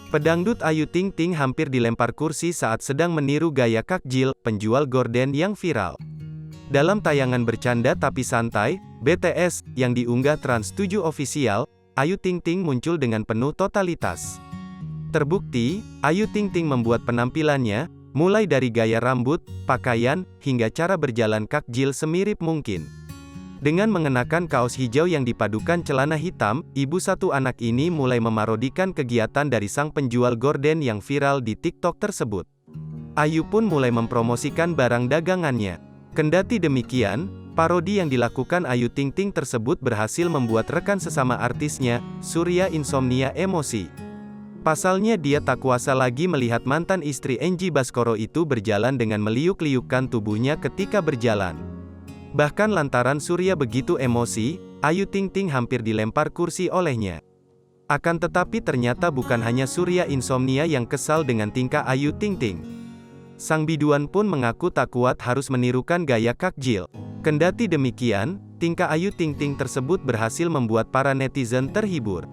Pedangdut Ayu Ting Ting hampir dilempar kursi saat sedang meniru gaya Kak Jil, penjual gorden yang viral. Dalam tayangan bercanda tapi santai, BTS, yang diunggah Trans 7 Official, Ayu Ting Ting muncul dengan penuh totalitas. Terbukti, Ayu Ting Ting membuat penampilannya, mulai dari gaya rambut, pakaian, hingga cara berjalan Kak Jil semirip mungkin. Dengan mengenakan kaos hijau yang dipadukan celana hitam, ibu satu anak ini mulai memarodikan kegiatan dari sang penjual gorden yang viral di TikTok tersebut. Ayu pun mulai mempromosikan barang dagangannya. Kendati demikian, parodi yang dilakukan Ayu Ting Ting tersebut berhasil membuat rekan sesama artisnya, Surya Insomnia, emosi. Pasalnya dia tak kuasa lagi melihat mantan istri Angie Baskoro itu berjalan dengan meliuk-liukkan tubuhnya ketika berjalan. Bahkan lantaran Surya begitu emosi, Ayu Ting Ting hampir dilempar kursi olehnya. Akan tetapi ternyata bukan hanya Surya Insomnia yang kesal dengan tingkah Ayu Ting Ting. Sang biduan pun mengaku tak kuat harus menirukan gaya Kak Jil. Kendati demikian, tingkah Ayu Ting Ting tersebut berhasil membuat para netizen terhibur.